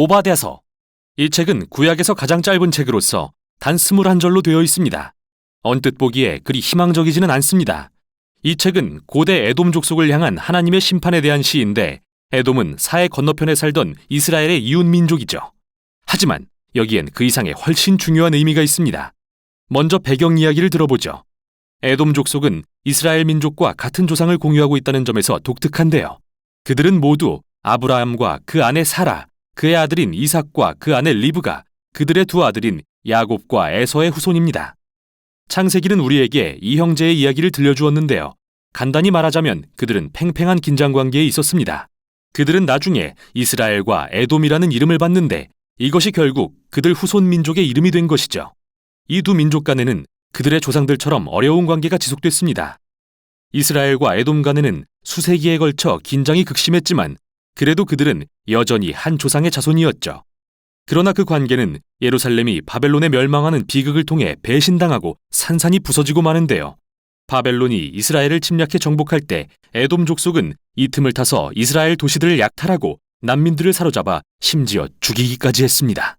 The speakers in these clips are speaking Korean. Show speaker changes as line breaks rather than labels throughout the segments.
오바댜서. 이 책은 구약에서 가장 짧은 책으로서 단 21절로 되어 있습니다. 언뜻 보기에 그리 희망적이지는 않습니다. 이 책은 고대 에돔 족속을 향한 하나님의 심판에 대한 시인데, 에돔은 사해 건너편에 살던 이스라엘의 이웃 민족이죠. 하지만 여기엔 그 이상의 훨씬 중요한 의미가 있습니다. 먼저 배경 이야기를 들어보죠. 에돔 족속은 이스라엘 민족과 같은 조상을 공유하고 있다는 점에서 독특한데요. 그들은 모두 아브라함과 그 아내 사라, 그의 아들인 이삭과 그 아내 리브가, 그들의 두 아들인 야곱과 에서의 후손입니다. 창세기는 우리에게 이 형제의 이야기를 들려주었는데요. 간단히 말하자면 그들은 팽팽한 긴장관계에 있었습니다. 그들은 나중에 이스라엘과 에돔이라는 이름을 받는데, 이것이 결국 그들 후손 민족의 이름이 된 것이죠. 이 두 민족 간에는 그들의 조상들처럼 어려운 관계가 지속됐습니다. 이스라엘과 에돔 간에는 수세기에 걸쳐 긴장이 극심했지만 그래도 그들은 여전히 한 조상의 자손이었죠. 그러나 그 관계는 예루살렘이 바벨론에 멸망하는 비극을 통해 배신당하고 산산이 부서지고 마는데요. 바벨론이 이스라엘을 침략해 정복할 때 에돔 족속은 이 틈을 타서 이스라엘 도시들을 약탈하고 난민들을 사로잡아 심지어 죽이기까지 했습니다.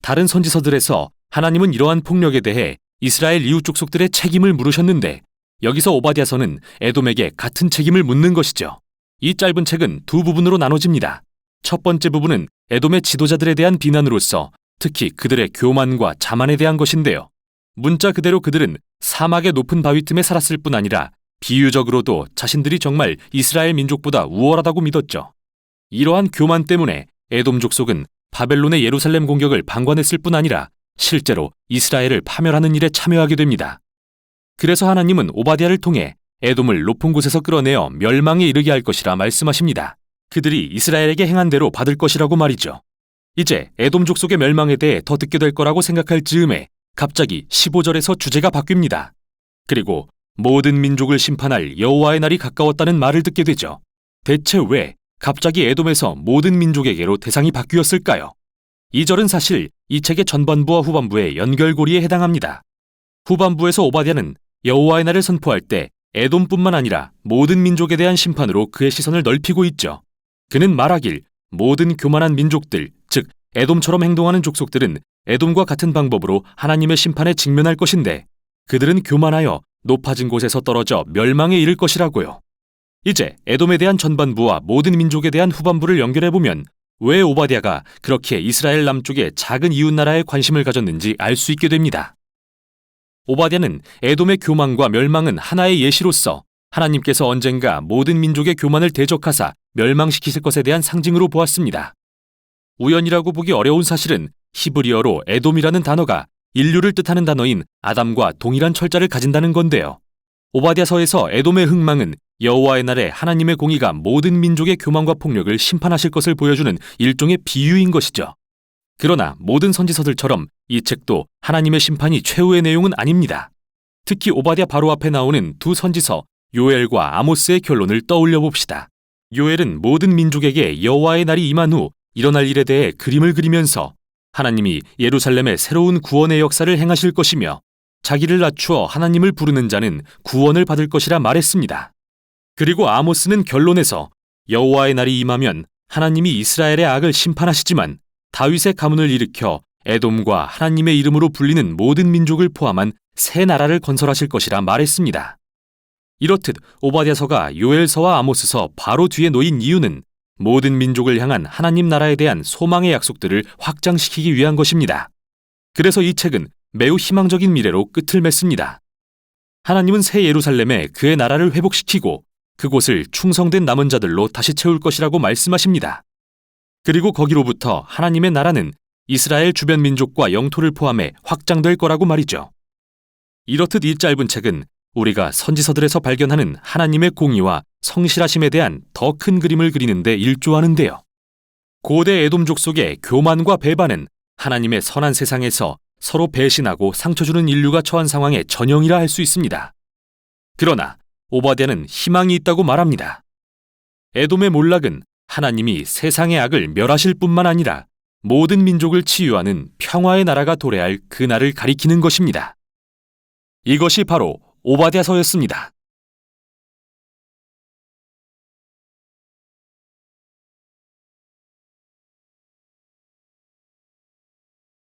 다른 선지서들에서 하나님은 이러한 폭력에 대해 이스라엘 이웃 족속들의 책임을 물으셨는데, 여기서 오바댜서는 에돔에게 같은 책임을 묻는 것이죠. 이 짧은 책은 두 부분으로 나눠집니다. 첫 번째 부분은 에돔의 지도자들에 대한 비난으로서 특히 그들의 교만과 자만에 대한 것인데요. 문자 그대로 그들은 사막의 높은 바위 틈에 살았을 뿐 아니라 비유적으로도 자신들이 정말 이스라엘 민족보다 우월하다고 믿었죠. 이러한 교만 때문에 에돔 족속은 바벨론의 예루살렘 공격을 방관했을 뿐 아니라 실제로 이스라엘을 파멸하는 일에 참여하게 됩니다. 그래서 하나님은 오바댜를 통해 에돔을 높은 곳에서 끌어내어 멸망에 이르게 할 것이라 말씀하십니다. 그들이 이스라엘에게 행한 대로 받을 것이라고 말이죠. 이제 에돔 족속의 멸망에 대해 더 듣게 될 거라고 생각할 즈음에 갑자기 15절에서 주제가 바뀝니다. 그리고 모든 민족을 심판할 여호와의 날이 가까웠다는 말을 듣게 되죠. 대체 왜 갑자기 에돔에서 모든 민족에게로 대상이 바뀌었을까요? 이 절은 사실 이 책의 전반부와 후반부의 연결고리에 해당합니다. 후반부에서 오바댜는 여호와의 날을 선포할 때 에돔뿐만 아니라 모든 민족에 대한 심판으로 그의 시선을 넓히고 있죠. 그는 말하길 모든 교만한 민족들, 즉 에돔처럼 행동하는 족속들은 에돔과 같은 방법으로 하나님의 심판에 직면할 것인데, 그들은 교만하여 높아진 곳에서 떨어져 멸망에 이를 것이라고요. 이제 에돔에 대한 전반부와 모든 민족에 대한 후반부를 연결해보면 왜 오바댜가 그렇게 이스라엘 남쪽의 작은 이웃나라에 관심을 가졌는지 알 수 있게 됩니다. 오바댜는 에돔의 교만과 멸망은 하나의 예시로서 하나님께서 언젠가 모든 민족의 교만을 대적하사 멸망시키실 것에 대한 상징으로 보았습니다. 우연이라고 보기 어려운 사실은 히브리어로 에돔이라는 단어가 인류를 뜻하는 단어인 아담과 동일한 철자를 가진다는 건데요. 오바댜서에서 에돔의 흥망은 여호와의 날에 하나님의 공의가 모든 민족의 교만과 폭력을 심판하실 것을 보여주는 일종의 비유인 것이죠. 그러나 모든 선지서들처럼 이 책도 하나님의 심판이 최후의 내용은 아닙니다. 특히 오바댜 바로 앞에 나오는 두 선지서 요엘과 아모스의 결론을 떠올려 봅시다. 요엘은 모든 민족에게 여호와의 날이 임한 후 일어날 일에 대해 그림을 그리면서 하나님이 예루살렘의 새로운 구원의 역사를 행하실 것이며 자기를 낮추어 하나님을 부르는 자는 구원을 받을 것이라 말했습니다. 그리고 아모스는 결론에서 여호와의 날이 임하면 하나님이 이스라엘의 악을 심판하시지만 다윗의 가문을 일으켜 에돔과 하나님의 이름으로 불리는 모든 민족을 포함한 새 나라를 건설하실 것이라 말했습니다. 이렇듯 오바댜서가 요엘서와 아모스서 바로 뒤에 놓인 이유는 모든 민족을 향한 하나님 나라에 대한 소망의 약속들을 확장시키기 위한 것입니다. 그래서 이 책은 매우 희망적인 미래로 끝을 맺습니다. 하나님은 새 예루살렘에 그의 나라를 회복시키고 그곳을 충성된 남은 자들로 다시 채울 것이라고 말씀하십니다. 그리고 거기로부터 하나님의 나라는 이스라엘 주변 민족과 영토를 포함해 확장될 거라고 말이죠. 이렇듯 이 짧은 책은 우리가 선지서들에서 발견하는 하나님의 공의와 성실하심에 대한 더 큰 그림을 그리는 데 일조하는데요. 고대 에돔 족속의 교만과 배반은 하나님의 선한 세상에서 서로 배신하고 상처 주는 인류가 처한 상황의 전형이라 할 수 있습니다. 그러나 오바댜는 희망이 있다고 말합니다. 에돔의 몰락은 하나님이 세상의 악을 멸하실 뿐만 아니라 모든 민족을 치유하는 평화의 나라가 도래할 그 날을 가리키는 것입니다. 이것이 바로 오바댜서였습니다.